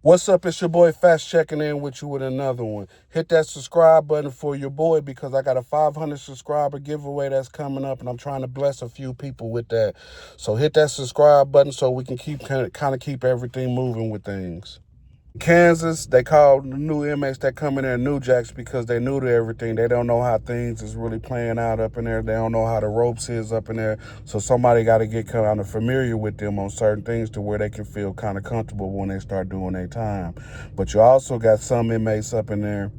What's up? It's your boy Fast checking in with you with another one. Hit that subscribe button for your boy because I got a 500 subscriber giveaway that's coming up and I'm trying to bless a few people with that. So hit that subscribe button so we can keep kind of keep everything moving with things. Kansas, they call the new inmates that come in there new jacks because they new to everything. They don't know how things is really playing out up in there. They don't know how the ropes is up in there. So somebody got to get kind of familiar with them on certain things to where they can feel kind of comfortable when they start doing their time. But you also got some inmates up in there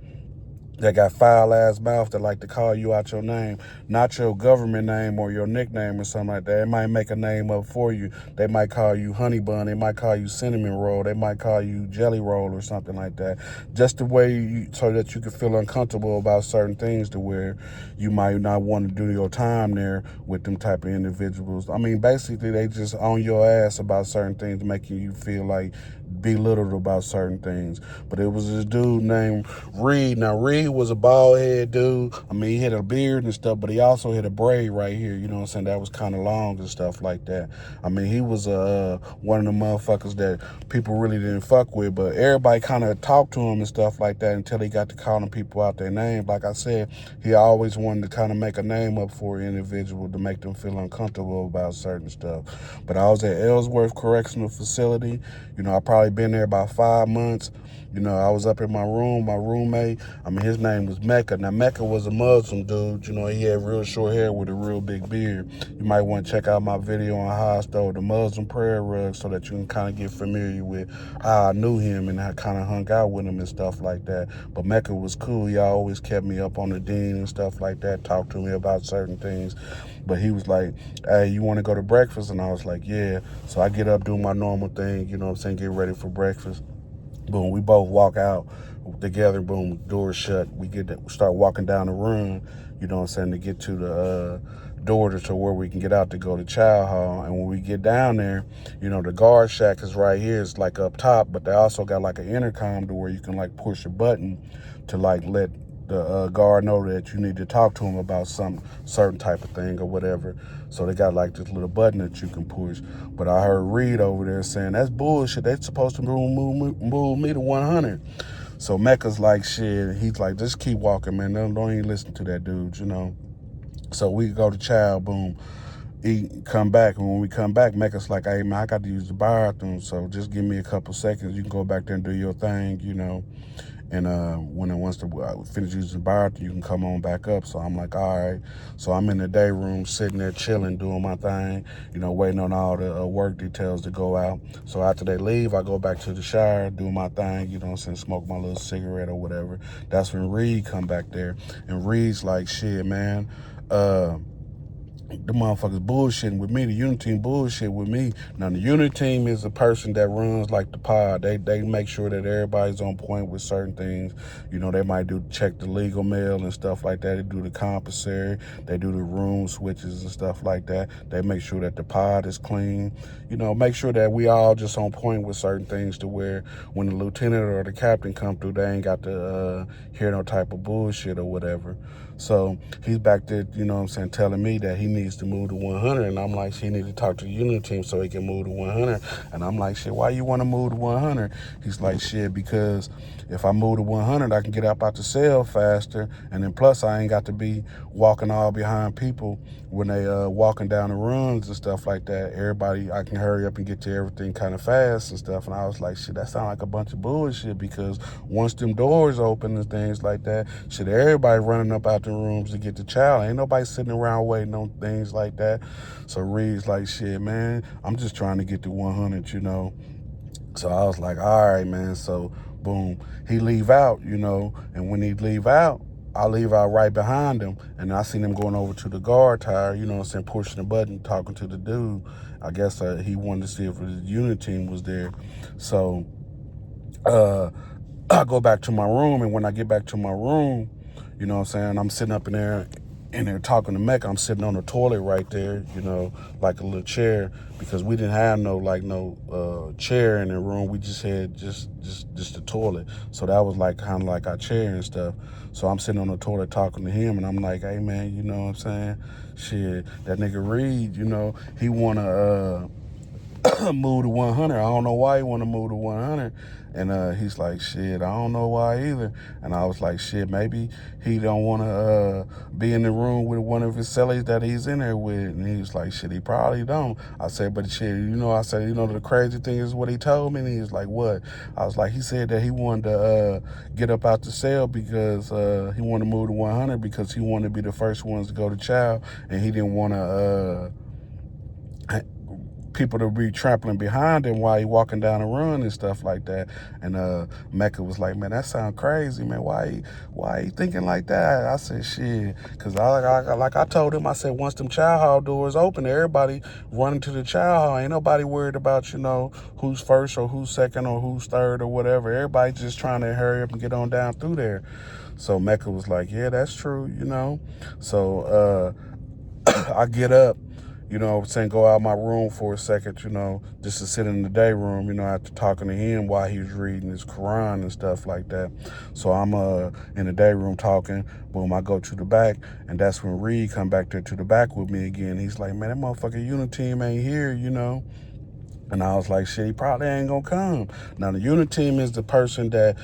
that got foul ass mouth that like to call you out your name, not your government name or your nickname or something like that. It might make a name up for you. They might call you honey bun. They might call you cinnamon roll. They might call you jelly roll or something like that. Just the way so that you can feel uncomfortable about certain things to where you might not want to do your time there with them type of individuals. I mean, basically they just on your ass about certain things, making you feel like belittled about certain things. But it was this dude named Reed. Now Reed was a bald head dude. I mean, he had a beard and stuff, but he also had a braid right here. You know what I'm saying? That was kind of long and stuff like that. I mean, he was one of the motherfuckers that people really didn't fuck with, but everybody kind of talked to him and stuff like that until he got to calling people out their name. Like I said, he always wanted to kind of make a name up for an individual to make them feel uncomfortable about certain stuff. But I was at Ellsworth Correctional Facility. You know, I probably been there about 5 months. You know, I was up in my room, my roommate, I mean, his name was Mecca. Now, Mecca was a Muslim dude. You know, he had real short hair with a real big beard. You might want to check out my video on how I stole the Muslim prayer rug so that you can kind of get familiar with how I knew him and I kind of hung out with him and stuff like that. But Mecca was cool. He always kept me up on the dean and stuff like that, talked to me about certain things. But he was like, hey, you want to go to breakfast? And I was like, yeah. So I get up, do my normal thing, you know what I'm saying, get ready for breakfast. Boom, we both walk out together. Boom, doors shut. Start walking down the room, you know what I'm saying, to get to the door to where we can get out to go to child hall. And when we get down there, you know, the guard shack is right here. It's like up top, but they also got like an intercom to where you can like push a button to like let the guard know that you need to talk to him about some certain type of thing or whatever. So they got like this little button that you can push. But I heard Reed over there saying, that's bullshit. They supposed to move me to 100. So Mecca's like, shit. He's like, just keep walking, man. Don't even listen to that dude, you know. So we go to child, boom, eat, come back. And when we come back, Mecca's like, hey, man, I got to use the bathroom. So just give me a couple seconds. You can go back there and do your thing, you know. And when it wants to finish using the bathroom, you can come on back up. So I'm like, all right. So I'm in the day room, sitting there chilling, doing my thing, you know, waiting on all the work details to go out. So after they leave, I go back to the shower, do my thing, you know what I'm saying, smoke my little cigarette or whatever. That's when Reed come back there. And Reed's like, shit, man, the motherfuckers bullshitting with me. The unit team bullshit with me. Now the unit team is the person that runs like the pod. They make sure that everybody's on point with certain things. You know, they might check the legal mail and stuff like that. They do the compensatory. They do the room switches and stuff like that. They make sure that the pod is clean. You know, make sure that we all just on point with certain things to where when the lieutenant or the captain come through, they ain't got to hear no type of bullshit or whatever. So he's back there, you know what I'm saying, telling me that he needs to move to 100. And I'm like, he need to talk to the unit team so he can move to 100. And I'm like, shit, why you want to move to 100? He's like, shit, because if I move to 100, I can get up out the cell faster. And then plus I ain't got to be walking all behind people when they walking down the runs and stuff like that. Everybody, I can hurry up and get to everything kind of fast and stuff. And I was like, shit, that sound like a bunch of bullshit, because once them doors open and things like that, shit, everybody running up out the rooms to get the child. Ain't nobody sitting around waiting on things like that. So Reed's like, shit, man, I'm just trying to get to 100, you know. So I was like, all right, man. So boom, he leave out, you know, and when he leave out, I leave out right behind him, and I seen him going over to the guard tire, you know what I'm saying, pushing the button, talking to the dude. I guess he wanted to see if his unit team was there. So uh, I go back to my room, and when I get back to my room, you know what I'm saying, I'm sitting up in there talking to Mecca. I'm sitting on the toilet right there, you know, like a little chair, because we didn't have no chair in the room. We just had just the toilet. So that was like kind of like our chair and stuff. So I'm sitting on the toilet talking to him, and I'm like, hey man, you know what I'm saying? Shit, that nigga Reed, you know, he wanna move to 100. I don't know why he want to move to 100. And he's like, shit, I don't know why either. And I was like, shit, maybe he don't want to be in the room with one of his cellies that he's in there with. And he was like, shit, he probably don't. I said, but shit, I said, the crazy thing is what he told me. And he was like, what? I was like, he said that he wanted to get up out the cell because he wanted to move to 100 because he wanted to be the first ones to go to child, and he didn't want to people to be trampling behind him while he walking down the run and stuff like that. And Mecca was like, man, that sound crazy, man. Why he thinking like that? I said, shit, because like I told him, I said, once them child hall doors open, everybody running to the child hall. Ain't nobody worried about, who's first or who's second or who's third or whatever. Everybody just trying to hurry up and get on down through there. So Mecca was like, yeah, that's true. So I get up, go out my room for a second, just to sit in the day room, after talking to him while he was reading his Quran and stuff like that. So I'm in the day room talking. Boom, I go to the back, and that's when Reed come back there to the back with me again. He's like, man, that motherfucking unit team ain't here, And I was like, shit, he probably ain't gonna come. Now, the unit team is the person that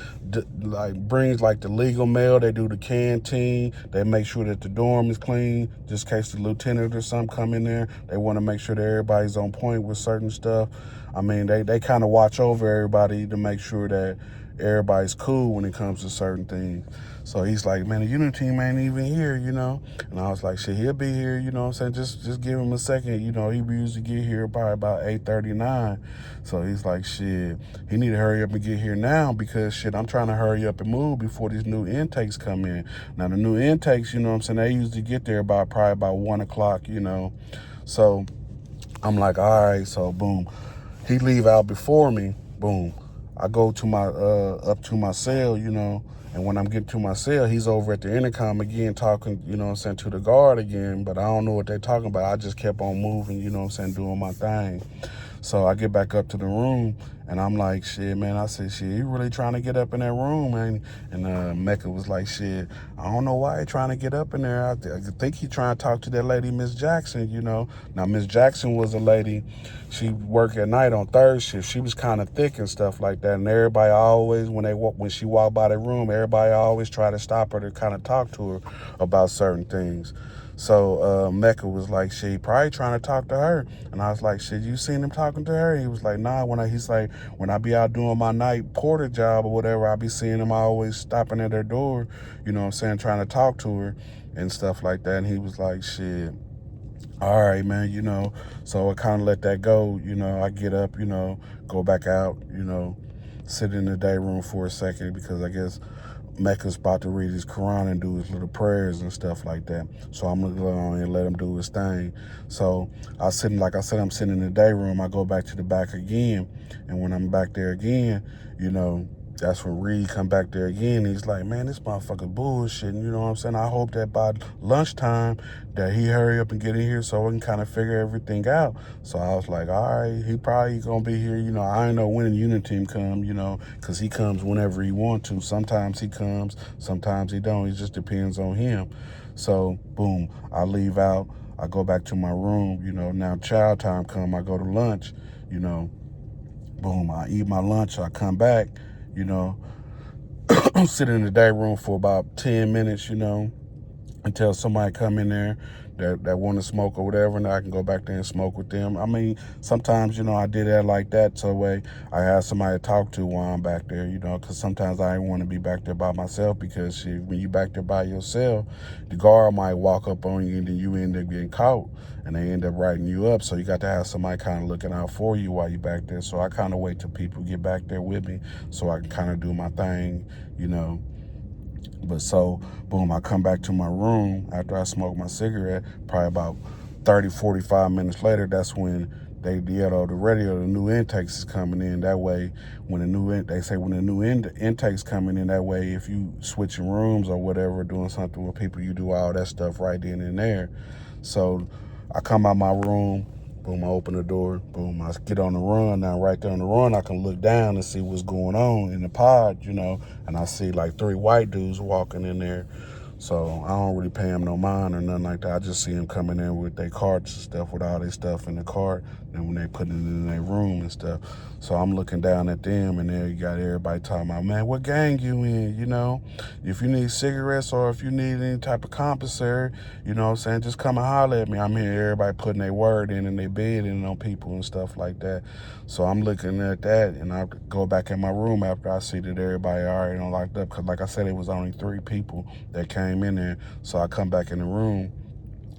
brings the legal mail. They do the canteen. They make sure that the dorm is clean, just in case the lieutenant or something come in there. They want to make sure that everybody's on point with certain stuff. I mean, they kind of watch over everybody to make sure that everybody's cool when it comes to certain things. So he's like, man, the unit team ain't even here, And I was like, shit, he'll be here, what I'm saying? Just give him a second. He usually get here probably about 8:39. So he's like, shit, he need to hurry up and get here now because, shit, I'm trying to hurry up and move before these new intakes come in. Now, the new intakes, what I'm saying, they usually get there probably about 1 o'clock, So I'm like, all right, so boom. He leave out before me, boom. I go to my up to my cell, and when I'm getting to my cell, he's over at the intercom again talking, to the guard again, but I don't know what they're talking about. I just kept on moving, doing my thing. So I get back up to the room, and I'm like, shit, man. I said, shit, you really trying to get up in that room, man? And Mecca was like, shit, I don't know why he trying to get up in there. I think he trying to talk to that lady, Miss Jackson, Now, Miss Jackson was a lady, she worked at night on third shift. She was kind of thick and stuff like that, and everybody always, when she walked by the room, everybody always try to stop her to kind of talk to her about certain things. So Mecca was like, shit, he probably trying to talk to her. And I was like, shit, you seen him talking to her? He was like, nah. He's like, when I be out doing my night porter job or whatever, I be seeing him always stopping at her door, trying to talk to her and stuff like that. And he was like, shit, all right, man, So I kind of let that go, I get up, go back out, sit in the day room for a second because I guess Mecca's about to read his Quran and do his little prayers and stuff like that. So I'm going to go on and let him do his thing. So I'm sitting in the day room. I go back to the back again. And when I'm back there again, that's when Reed come back there again. He's like, man, this motherfucker bullshit. And you know what I'm saying? I hope that by lunchtime that he hurry up and get in here so we can kind of figure everything out. So I was like, all right, he probably going to be here. I ain't know when the unit team come, because he comes whenever he want to. Sometimes he comes, sometimes he don't. It just depends on him. So, boom, I leave out. I go back to my room. Now child time come. I go to lunch, Boom, I eat my lunch. I come back. Sit in the day room for about 10 minutes, until somebody come in there that want to smoke or whatever, and I can go back there and smoke with them. I mean, sometimes, I did that like that so way I have somebody to talk to while I'm back there, because sometimes I didn't want to be back there by myself because when you back there by yourself, the guard might walk up on you and then you end up getting caught and they end up writing you up. So you got to have somebody kind of looking out for you while you back there. So I kind of wait till people get back there with me so I can kind of do my thing, But so, boom, I come back to my room after I smoke my cigarette, probably about 30, 45 minutes later. That's when they yell over the radio, the new intakes is coming in. That way, when the new intakes coming in, that way, if you switching rooms or whatever, doing something with people, you do all that stuff right then and there. So I come out my room. Boom, I open the door. Boom, I get on the run. Now, right there on the run, I can look down and see what's going on in the pod, and I see like 3 white dudes walking in there. So I don't really pay them no mind or nothing like that. I just see them coming in with their carts and stuff, with all their stuff in the cart. and when they put it in their room and stuff. So I'm looking down at them, and there you got everybody talking about, man, what gang you in, you know? If you need cigarettes or if you need any type of commissary, you know what I'm saying, just come and holler at me. I'm hearing everybody putting their word in and their bid in on people and stuff like that. So I'm looking at that, and I go back in my room after I see that everybody already locked up, because like I said, it was only 3 people that came in there. So I come back in the room,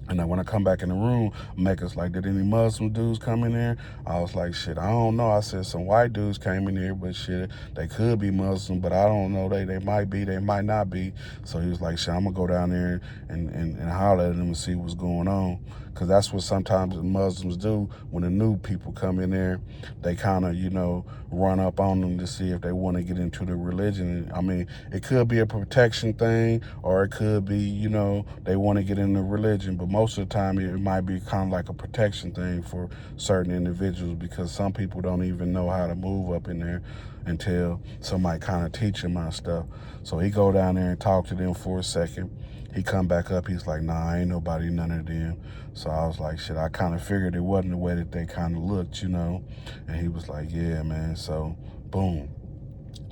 and then when I come back in the room, Mecca's like, did any Muslim dudes come in there? I was like, shit, I don't know. I said, some white dudes came in here, but shit, they could be Muslim, but I don't know. They might be, they might not be. So he was like, shit, I'm going to go down there and holler at them and see what's going on. Because that's what sometimes the Muslims do when the new people come in there. They kind of, you know, run up on them to see if they want to get into the religion. I mean, it could be a protection thing, or it could be, you know, they want to get into religion. But most of the time, it might be kind of like a protection thing for certain individuals, because some people don't even know how to move up in there until somebody kind of teach them my stuff. So he go down there and talk to them for a second. He come back up, he's like, nah, ain't nobody, none of them. So I was like, shit, I kind of figured it wasn't the way that they kind of looked, you know. And he was like, yeah, man. So boom,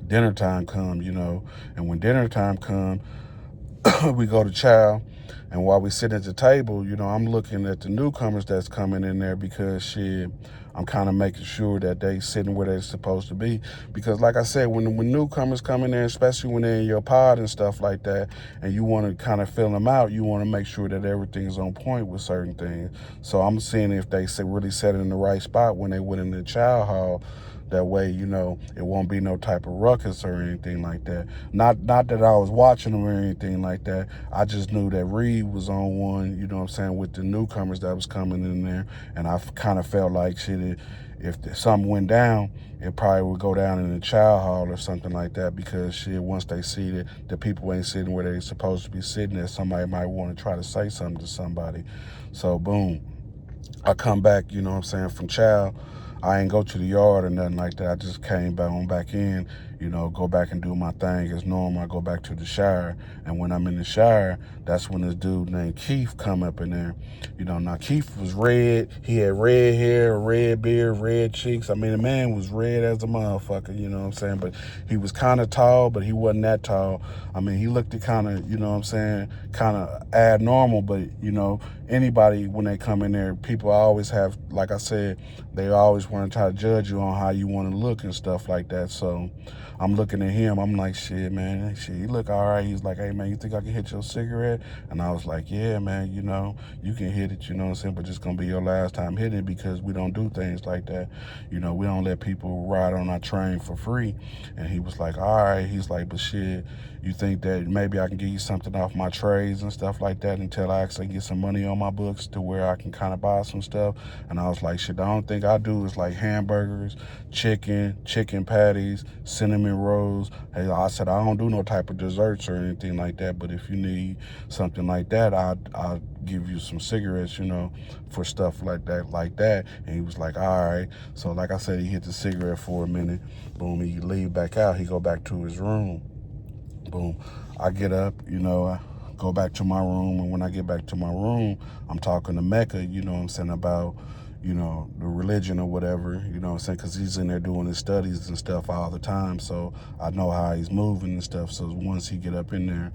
dinner time come, you know. And when dinner time come, we go to chow, and while we sit at the table, you know, I'm looking at the newcomers that's coming in there, because shit, I'm kind of making sure that they sitting where they're supposed to be. Because like I said, when newcomers come in there, especially when they're in your pod and stuff like that, and you want to kind of fill them out, you want to make sure that everything's on point with certain things. So I'm seeing if they really set it in the right spot when they went in the chow hall. That way, you know, it won't be no type of ruckus or anything like that. Not that I was watching them or anything like that. I just knew that Reed was on one, you know what I'm saying, with the newcomers that was coming in there. And I kind of felt like, shit, if something went down, it probably would go down in the chow hall or something like that, because shit, once they see that the people ain't sitting where they're supposed to be sitting, that somebody might want to try to say something to somebody. So boom, I come back, you know what I'm saying, from chow. I ain't go to the yard or nothing like that. I just came back in, you know, go back and do my thing as normal. I go back to the shower, and when I'm in the shower, that's when this dude named Keith come up in there. You know, now Keith was red. He had red hair, red beard, red cheeks. I mean, the man was red as a motherfucker, you know what I'm saying? But he was kind of tall, but he wasn't that tall. I mean, he looked kind of, you know what I'm saying, kind of abnormal, but, you know, anybody, when they come in there, people always have, like I said, they always want to try to judge you on how you want to look and stuff like that. So I'm looking at him. I'm like, shit, man, shit, you look all right. He's like, hey, man, you think I can hit your cigarette? And I was like, yeah, man, you know, you can hit it, you know what I'm saying, but it's going to be your last time hitting it, because we don't do things like that. You know, we don't let people ride on our train for free. And he was like, all right. He's like, but shit, you think that maybe I can give you something off my trades and stuff like that until I actually get some money on my books to where I can kind of buy some stuff? And I was like, shit, the only thing I do is like hamburgers, chicken patties, cinnamon rolls. Hey, I said, I don't do no type of desserts or anything like that, but if you need something like that, I'll give you some cigarettes, you know, for stuff like that. And he was like, all right. So like I said, he hit the cigarette for a minute. Boom, he leave back out. He go back to his room. Boom. I get up, you know, I go back to my room, and when I get back to my room, I'm talking to Mecca, you know what I'm saying, about, you know, the religion or whatever, you know what I'm saying, because he's in there doing his studies and stuff all the time, so I know how he's moving and stuff. So once he get up in there,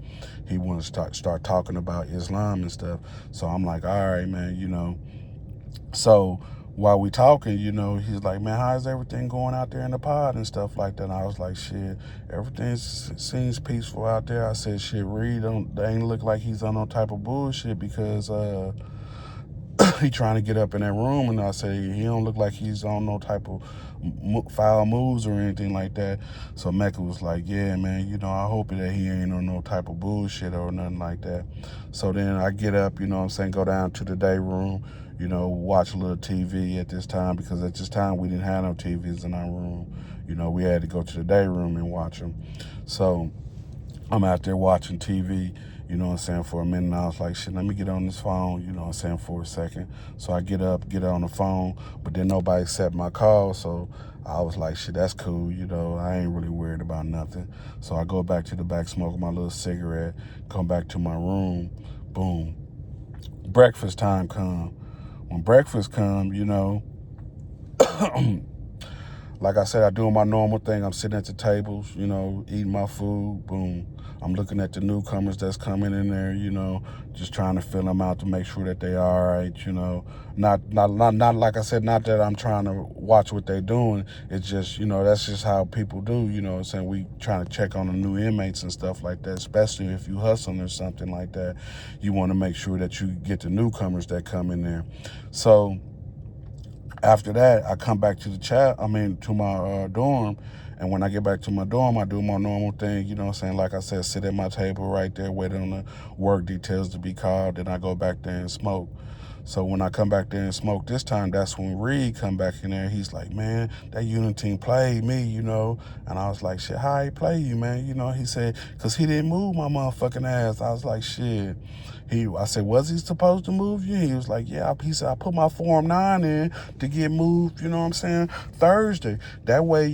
he wants to start talking about Islam and stuff. So I'm like, all right, man, you know. So while we talking, you know, he's like, man, how's everything going out there in the pod and stuff like that? And I was like, shit, everything seems peaceful out there. I said, shit, Reed, they ain't look like he's on no type of bullshit, because he trying to get up in that room. And I said, he don't look like he's on no type of foul moves or anything like that. So Mecca was like, yeah, man, you know, I hope that he ain't on no type of bullshit or nothing like that. So then I get up, you know what I'm saying, go down to the day room, you know, watch a little TV at this time, because at this time we didn't have no TVs in our room. You know, we had to go to the day room and watch them. So I'm out there watching TV, you know what I'm saying, for a minute. And I was like, shit, let me get on this phone, you know what I'm saying, for a second. So I get up, get on the phone, but then nobody accept my call. So I was like, shit, that's cool, you know, I ain't really worried about nothing. So I go back to the back, smoke my little cigarette, come back to my room, boom. Breakfast time come. When breakfast come, you know, Like I said, I do my normal thing. I'm sitting at the tables, eating my food. Boom. I'm looking at the newcomers that's coming in there, just trying to fill them out to make sure that they all right, Not like I said, not that I'm trying to watch what they're doing. It's just, that's just how people do, what I'm saying? We trying to check on the new inmates and stuff like that, especially if you hustling or something like that. You want to make sure that you get the newcomers that come in there. So after that, I come back to to my dorm. And when I get back to my dorm, I do my normal thing, like I said, sit at my table right there, waiting on the work details to be called. Then I go back there and smoke. So when I come back there and smoke this time, that's when Reed come back in there. He's like, man, that unit team played me, And I was like, shit, how he play you, man? He said, because he didn't move my motherfucking ass. I was like, shit. I said, was he supposed to move you? He was like, yeah. He said, I put my Form 9 in to get moved, Thursday. That way,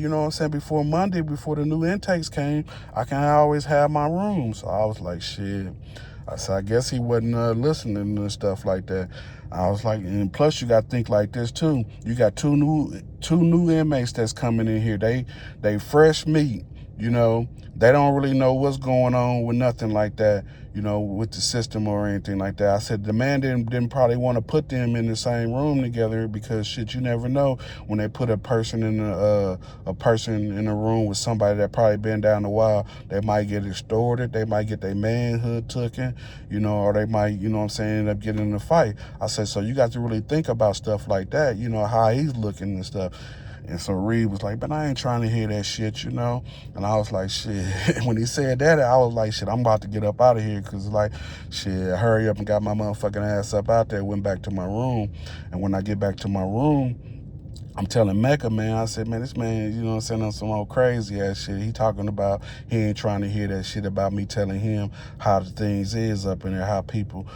before Monday, before the new intakes came, I can always have my room. So I was like, shit. I said, I guess he wasn't listening and stuff like that. I was like, and plus you got to think like this too. You got two new inmates that's coming in here. They fresh meat. They don't really know what's going on with nothing like that, with the system or anything like that. I said the man didn't probably want to put them in the same room together because shit, you never know when they put a person in a room with somebody that probably been down a while. They might get extorted, they might get their manhood taken, or they might, end up getting in a fight. I said, so you got to really think about stuff like that, how he's looking and stuff. And so Reed was like, but I ain't trying to hear that shit, And I was like, shit. When he said that, I was like, shit, I'm about to get up out of here. Because, shit, hurry up and got my motherfucking ass up out there, went back to my room. And when I get back to my room, I'm telling Mecca, man, I said, man, this man, on some old crazy ass shit. He talking about, he ain't trying to hear that shit about me telling him how the things is up in there, how people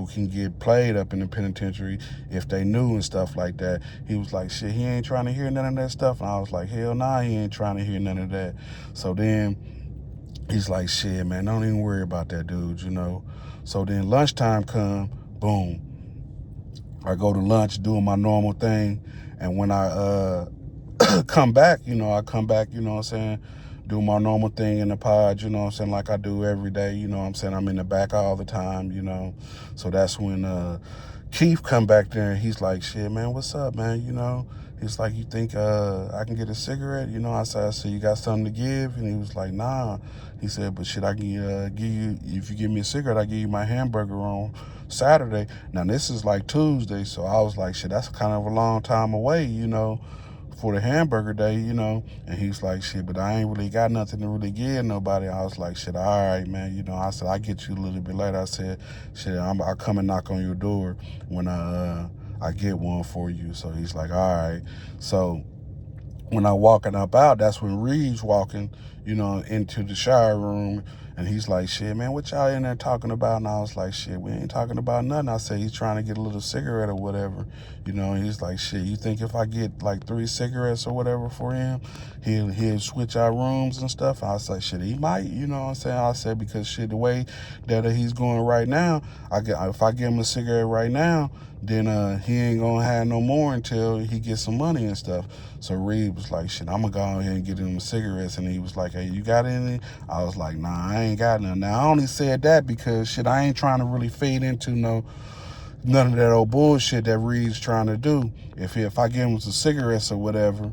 can get played up in the penitentiary if they knew and stuff like that. He was like, shit, he ain't trying to hear none of that stuff. And I was like, hell nah, he ain't trying to hear none of that. So then he's like, shit, man, don't even worry about that dude, So then lunchtime come, boom. I go to lunch doing my normal thing. And when I come back, do my normal thing in the pod, like I do every day, I'm in the back all the time, So that's when Keith come back there and he's like, shit, man, what's up, man, He's like, you think I can get a cigarette? I said, so you got something to give? And he was like, nah. He said, but shit, I can give you, if you give me a cigarette, I give you my hamburger on Saturday. Now, this is like Tuesday, so I was like, shit, that's kind of a long time away, for the hamburger day, And he's like, shit, but I ain't really got nothing to really give nobody. I was like, shit, all right, man. I said, I'll get you a little bit later. I said, shit, I'll come and knock on your door when I get one for you. So he's like, all right. So when I walking up out, that's when Reed's walking, into the shower room. And he's like, shit, man, what y'all in there talking about? And I was like, shit, we ain't talking about nothing. I said, he's trying to get a little cigarette or whatever. And he's like, shit, you think if I get like 3 cigarettes or whatever for him, he'll switch our rooms and stuff? I was like, shit, he might, I said, because shit, the way that he's going right now, if I give him a cigarette right now, then he ain't gonna have no more until he gets some money and stuff. So Reed was like, shit, I'm gonna go ahead and get him cigarettes. And he was like, hey, you got any? I was like, nah, I ain't got none. Now, I only said that because, shit, I ain't trying to really fade into none of that old bullshit that Reed's trying to do. If I give him some cigarettes or whatever,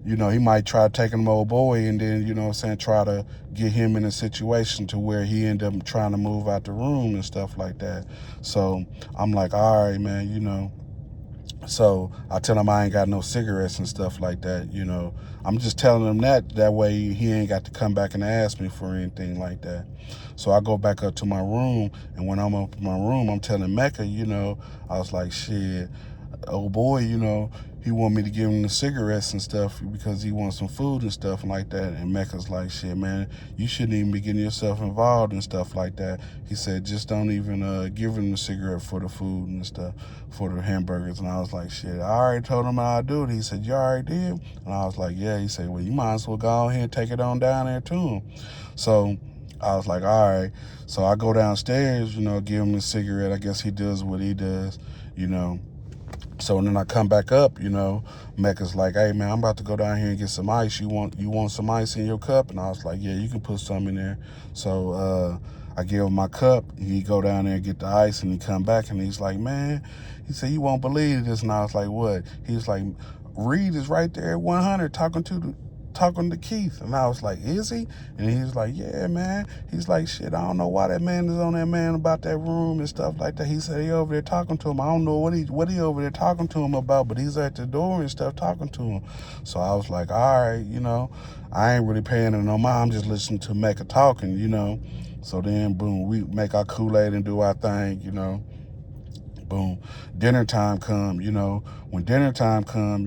he might try taking my old boy and then, try to get him in a situation to where he end up trying to move out the room and stuff like that. So I'm like, all right, man, So I tell him I ain't got no cigarettes and stuff like that, I'm just telling him that way he ain't got to come back and ask me for anything like that. So I go back up to my room, and when I'm up in my room, I'm telling Mecca, I was like, shit, old boy, he want me to give him the cigarettes and stuff because he wants some food and stuff like that. And Mecca's like, shit, man, you shouldn't even be getting yourself involved and stuff like that. He said, just don't even give him the cigarette for the food and stuff, for the hamburgers. And I was like, shit, I already told him how I do it. He said, you already did? And I was like, yeah. He said, well, you might as well go ahead and take it on down there to him. So I was like, all right. So I go downstairs, give him a cigarette. I guess he does what he does, So then I come back up, Mecca's like, hey man, I'm about to go down here and get some ice. You want some ice in your cup? And I was like, yeah, you can put some in there. So I give him my cup. He go down there and get the ice, and he come back and he's like, man, he said, you won't believe this. And I was like, what? He was like, Reed is right there at 100 talking to Keith. And I was like, is he? And he was like, yeah, man. He's like, shit, I don't know why that man is on that man about that room and stuff like that. He said he over there talking to him. I don't know what he over there talking to him about, but he's at the door and stuff talking to him. So I was like, all right, I ain't really paying it no mind. I'm just listening to Mecca talking. So then, boom, we make our Kool-Aid and do our thing. Boom. Dinner time come, When dinner time come,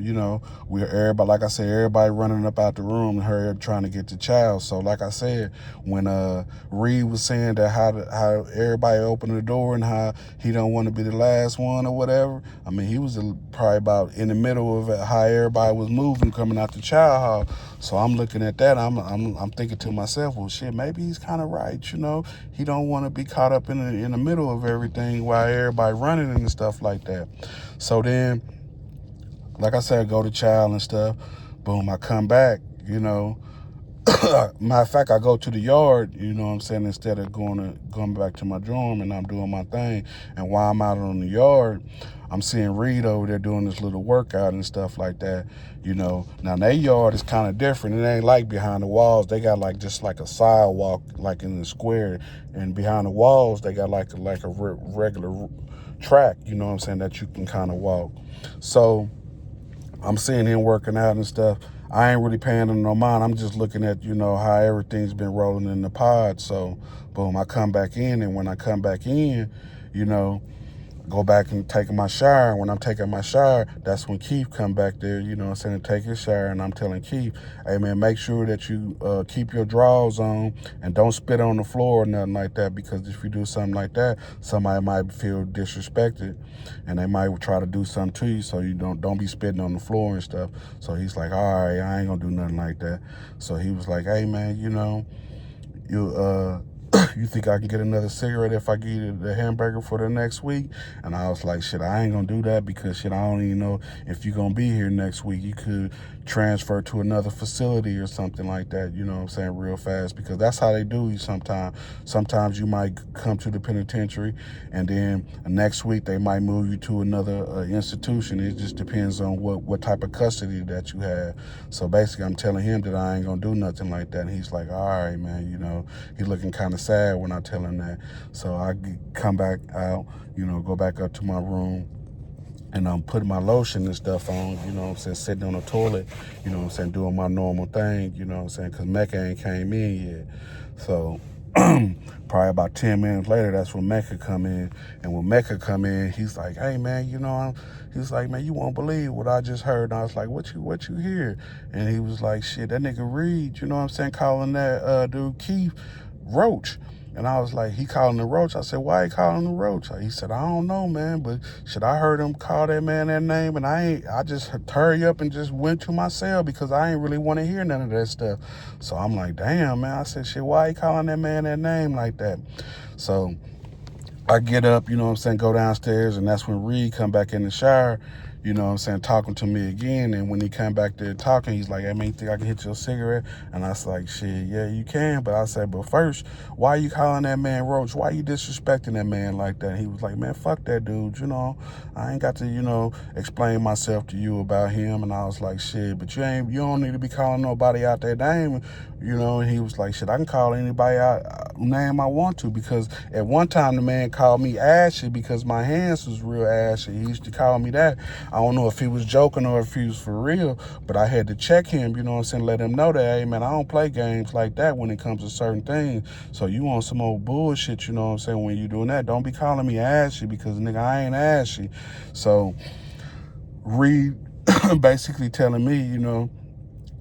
we're everybody, like I said, everybody running up out the room and hurry up trying to get the child. So like I said, when Reed was saying that how everybody opened the door and how he don't want to be the last one or whatever, I mean, he was probably about in the middle of how everybody was moving coming out the child hall. So I'm looking at that, I'm thinking to myself, well, shit, maybe he's kind of right, He don't want to be caught up in the middle of everything while everybody running and stuff like that. So then, like I said, I go to child and stuff. Boom, I come back, Matter of fact, I go to the yard, instead of going back to my dorm, and I'm doing my thing. And while I'm out on the yard, I'm seeing Reed over there doing this little workout and stuff like that. Now their yard is kind of different. It ain't like behind the walls. They got just like a sidewalk, like in the square, and behind the walls they got like a regular track. That you can kind of walk. So I'm seeing him working out and stuff. I ain't really paying him no mind. I'm just looking at, how everything's been rolling in the pod. So, boom, I come back in. And when I come back in, go back and take my shower. When I'm taking my shower, that's when Keith come back there, to take his shower. And I'm telling Keith, hey, man, make sure that you keep your drawers on and don't spit on the floor or nothing like that, because if you do something like that, somebody might feel disrespected and they might try to do something to you, so you don't be spitting on the floor and stuff. So he's like, all right, I ain't gonna do nothing like that. So he was like, hey, man, you you think I can get another cigarette if I give you the hamburger for the next week? And I was like, shit, I ain't gonna do that, because shit, I don't even know if you're gonna be here next week. You could transfer to another facility or something like that, real fast, because that's how they do you sometimes. Sometimes you might come to the penitentiary, and then next week they might move you to another institution. It just depends on what type of custody that you have. So basically, I'm telling him that I ain't gonna do nothing like that, and he's like, all right, man, he's looking kind of sad when I tell him that. So I come back out, go back up to my room, and I'm putting my lotion and stuff on, sitting on the toilet, doing my normal thing, because Mecca ain't came in yet. So probably about 10 minutes later, that's when Mecca come in. And when Mecca come in, he's like, hey, man, he's like, man, you won't believe what I just heard. And I was like, what you hear? And he was like, shit, that nigga Reed, calling that dude Keith Roach. And I was like, he calling the Roach? I said, why he calling the Roach? He said, I don't know, man, but shit, I heard him call that man that name, and I just hurry up and just went to my cell, because I ain't really want to hear none of that stuff. So I'm like, damn, man. I said, shit, why he calling that man that name like that? So I get up, go downstairs, and that's when Reed come back in the shower, talking to me again. And when he come back there talking, he's like, hey, man, you think I can hit your cigarette? And I was like, shit, yeah, you can. But I said, but first, why you calling that man Roach? Why you disrespecting that man like that? And he was like, man, fuck that dude, I ain't got to, explain myself to you about him. And I was like, shit, but you don't need to be calling nobody out their name, and he was like, shit, I can call anybody out name I want to, because at one time the man called me ashy because my hands was real ashy. He used to call me that. I don't know if he was joking or if he was for real, but I had to check him, let him know that, hey, man, I don't play games like that when it comes to certain things. So you want some old bullshit, when you doing that, don't be calling me ashy, because, nigga, I ain't ashy. So Reed basically telling me,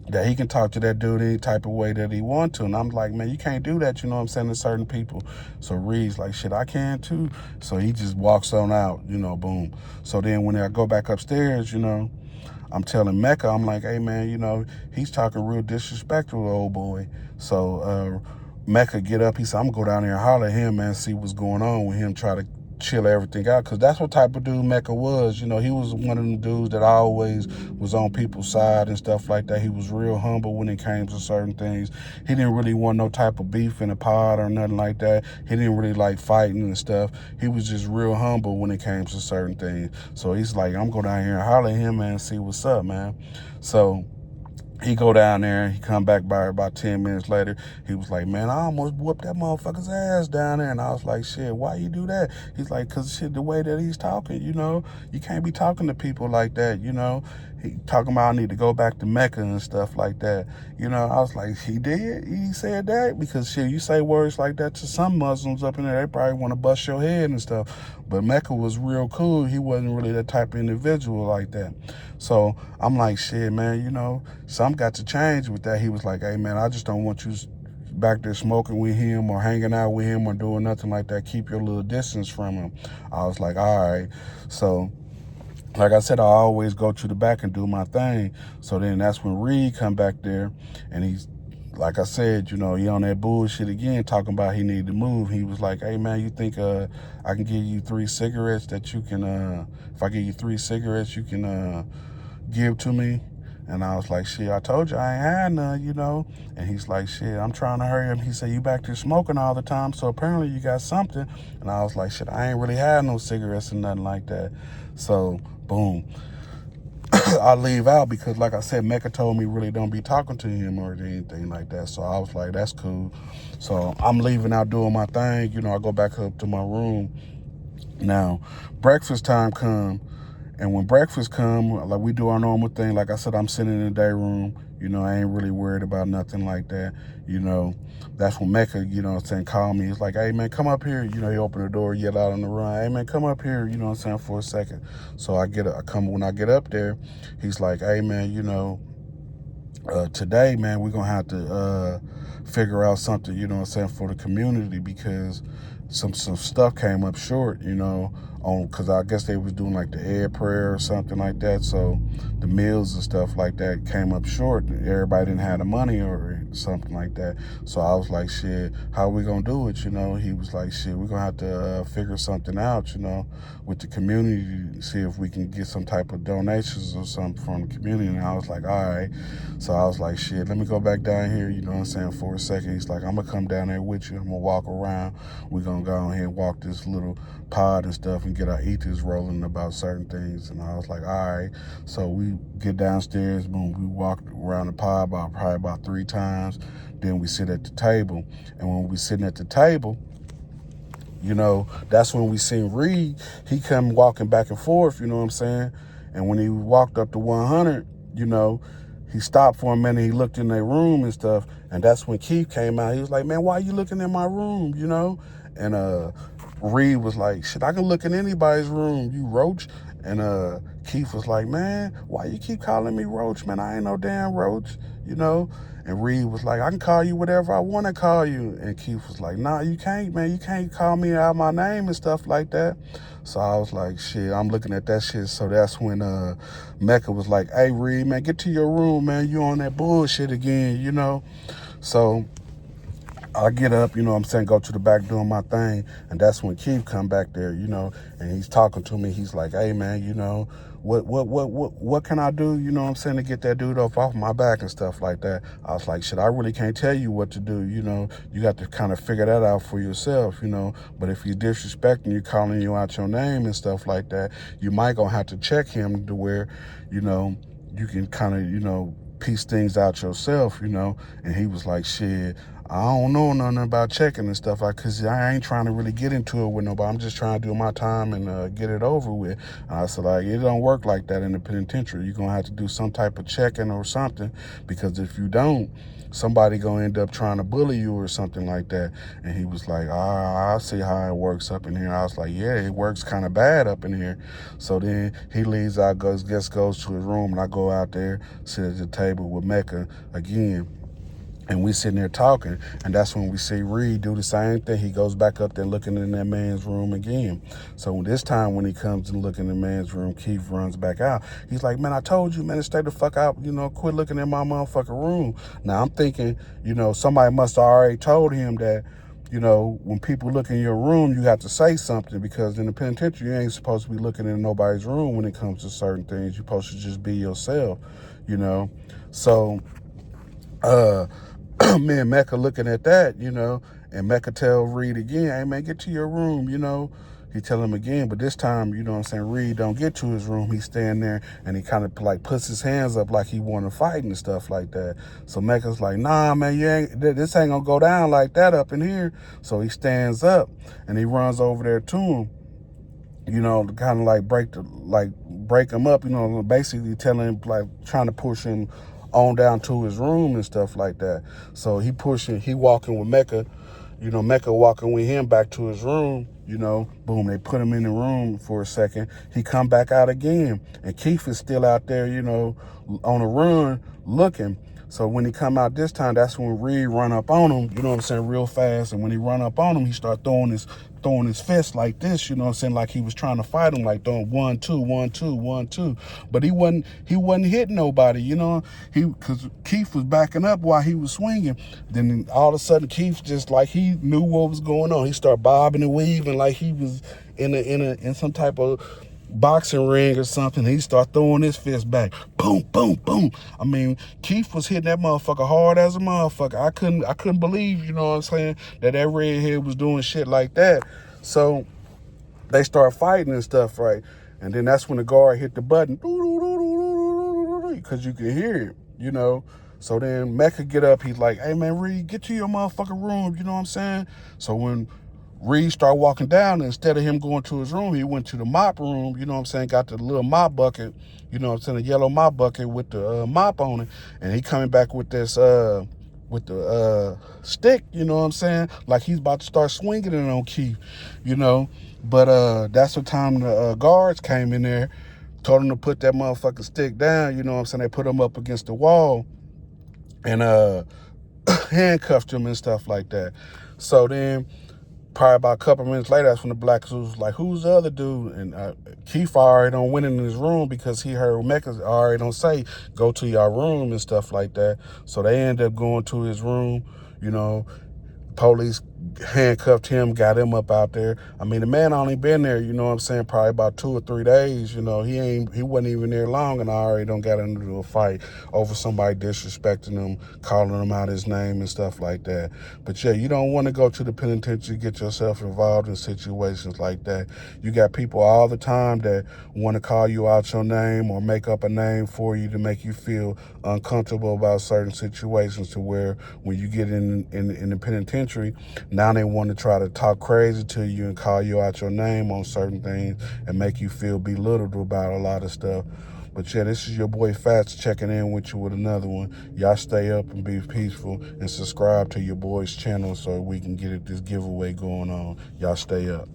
that he can talk to that dude any type of way that he want to. And I'm like, man, you can't do that, to certain people. So Reed's like, shit, I can too. So he just walks on out, boom. So then when I go back upstairs, I'm telling Mecca, I'm like, hey, man, he's talking real disrespectful to old boy. So Mecca get up, he said, I'm gonna go down there and holler at him, man, see what's going on with him, try to chill everything out, because that's what type of dude Mecca was. You know, he was one of them dudes that always was on people's side and stuff like that. He was real humble when it came to certain things. He didn't really want no type of beef in the pod or nothing like that. He didn't really like fighting and stuff. He was just real humble when it came to certain things. So he's like, I'm going down here and holler at him, man, and see what's up, man. So he go down there and he come back by about 10 minutes later. He was like, man, I almost whooped that motherfucker's ass down there. And I was like, shit, why you do that? He's like, because shit, the way that he's talking, you know, you can't be talking to people like that, you know. He talking about I need to go back to Mecca and stuff like that. You know, I was like, he did? He said that? Because shit, you say words like that to some Muslims up in there, they probably want to bust your head and stuff. But Mecca was real cool. He wasn't really that type of individual like that. So I'm like, shit, man, you know, some got to change with that. He was like, hey, man, I just don't want you back there smoking with him or hanging out with him or doing nothing like that. Keep your little distance from him. I was like, all right. So like I said, I always go to the back and do my thing. So then that's when Reed come back there, and he's, like I said, you know, he on that bullshit again, talking about he needed to move. He was like, hey, man, you think I can give you 3 cigarettes that you can, if I give you 3 cigarettes, you can give to me? And I was like, shit, I told you I ain't had none, you know. And he's like, shit, I'm trying to hurry up. He said, you back there smoking all the time, so apparently you got something. And I was like, shit, I ain't really had no cigarettes or nothing like that. So, boom. I leave out because, like I said, Mecca told me really don't be talking to him or anything like that. So I was like, that's cool. So I'm leaving out doing my thing. You know, I go back up to my room. Now, breakfast time come. And when breakfast come, like we do our normal thing, like I said, I'm sitting in the day room. You know, I ain't really worried about nothing like that. You know, that's when Mecca, you know what I'm saying, call me. It's like, hey, man, come up here. You know, he opened the door, yell out on the run, hey, man, come up here, you know what I'm saying, for a second. So when I get up there, he's like, hey, man, you know, today, man, we're going to have to figure out something, you know what I'm saying, for the community, because some stuff came up short, you know, because I guess they was doing like the air prayer or something like that. So the meals and stuff like that came up short. Everybody didn't have the money or something like that. So I was like, shit, how are we going to do it? You know, he was like, shit, we're going to have to figure something out, you know, with the community, see if we can get some type of donations or something from the community. And I was like, all right. So I was like, shit, let me go back down here, you know what I'm saying, for a second. He's like, I'm going to come down there with you. I'm going to walk around. We're going to go on here and walk this little pod and stuff and get our ethers rolling about certain things. And I was like, all right. So we get downstairs, boom, we walk around the pod probably about 3 times. Then we sit at the table. And when we sitting at the table, you know, that's when we seen Reed. He come walking back and forth, you know what I'm saying? And when he walked up to 100, you know, he stopped for a minute. He looked in their room and stuff. And that's when Keith came out. He was like, man, why are you looking in my room, you know? And Reed was like, shit, I can look in anybody's room, you roach. And Keith was like, man, why you keep calling me roach, man? I ain't no damn roach, you know? And Reed was like, I can call you whatever I want to call you. And Keith was like, nah, you can't, man. You can't call me out my name and stuff like that. So I was like, shit, I'm looking at that shit. So that's when Mecca was like, hey, Reed, man, get to your room, man. You on that bullshit again, you know? So I get up, you know what I'm saying, go to the back doing my thing. And that's when Keith come back there, you know, and he's talking to me. He's like, hey, man, you know, what can I do, you know what I'm saying, to get that dude off my back and stuff like that. I was like, shit, I really can't tell you what to do, you know. You got to kind of figure that out for yourself, you know. But if he's disrespecting you, calling you out your name and stuff like that, you might gonna have to check him to where, you know, you can kind of, you know, piece things out yourself, you know. And he was like, shit, I don't know nothing about checking and stuff, because I ain't trying to really get into it with nobody. I'm just trying to do my time and get it over with. And I said, like, it don't work like that in the penitentiary. You're going to have to do some type of checking or something, because if you don't, somebody going to end up trying to bully you or something like that. And he was like, I see how it works up in here. I was like, yeah, it works kind of bad up in here. So then he leaves out, goes to his room, and I go out there, sit at the table with Mecca again. And we sitting there talking, and that's when we see Reed do the same thing. He goes back up there looking in that man's room again. So this time when he comes and look in the man's room, Keith runs back out. He's like, man, I told you, man, to stay the fuck out, you know, quit looking in my motherfucking room. Now I'm thinking, you know, somebody must have already told him that, you know, when people look in your room, you have to say something, because in the penitentiary, you ain't supposed to be looking in nobody's room when it comes to certain things. You're supposed to just be yourself, you know. So, me and Mecca looking at that, you know, and Mecca tell Reed again, hey man, get to your room, you know. He tell him again, but this time, you know what I'm saying, Reed don't get to his room. He stand there and he kind of like puts his hands up like he want to fight and stuff like that. So Mecca's like, nah, man, this ain't gonna go down like that up in here. So he stands up and he runs over there to him, you know, to kind of like break him up, you know, basically telling him, like trying to push him on down to his room and stuff like that. So he walking with Mecca, you know, Mecca walking with him back to his room, you know, boom, they put him in the room for a second. He come back out again, and Keith is still out there, you know, on a run looking. So when he come out this time, that's when Reed run up on him, you know what I'm saying, real fast. And when he run up on him, he start throwing his fist like this, you know what I'm saying, like he was trying to fight him, like throwing 1, 2, 1, 2, 1, 2. But he wasn't hitting nobody, you know, because Keith was backing up while he was swinging. Then all of a sudden, Keith just like he knew what was going on. He started bobbing and weaving like he was in some type of boxing ring or something. He started throwing his fist back. Boom, boom, boom. I mean, Keith was hitting that motherfucker hard as a motherfucker. I couldn't believe, you know what I'm saying, that redhead was doing shit like that. So they start fighting and stuff, right? And then that's when the guard hit the button, because you can hear it, you know. So then Mecca get up, he's like, hey man, Reed, get to your motherfucking room, you know what I'm saying? So when Reed started walking down, instead of him going to his room, he went to the mop room, you know what I'm saying, got the little mop bucket, you know what I'm saying, the yellow mop bucket with the mop on it, and he coming back with this with the stick, you know what I'm saying, like he's about to start swinging it on Keith, you know. But that's the time the guards came in there, told him to put that motherfucking stick down, you know what I'm saying. They put him up against the wall and handcuffed him and stuff like that. So then probably about a couple minutes later, that's when the black was like, who's the other dude? And Keith already don't went in his room because he heard Mecca already don't say, go to your room and stuff like that. So they ended up going to his room, you know. Police handcuffed him, got him up out there. I mean, the man only been there, you know what I'm saying, probably about 2 or 3 days. You know, he wasn't even there long, and I already don't got into a fight over somebody disrespecting him, calling him out his name and stuff like that. But yeah, you don't want to go to the penitentiary, get yourself involved in situations like that. You got people all the time that want to call you out your name or make up a name for you to make you feel uncomfortable about certain situations, to where when you get in the penitentiary, now they want to try to talk crazy to you and call you out your name on certain things and make you feel belittled about a lot of stuff. But yeah, this is your boy Fats checking in with you with another one. Y'all stay up and be peaceful, and subscribe to your boy's channel so we can get this giveaway going on. Y'all stay up.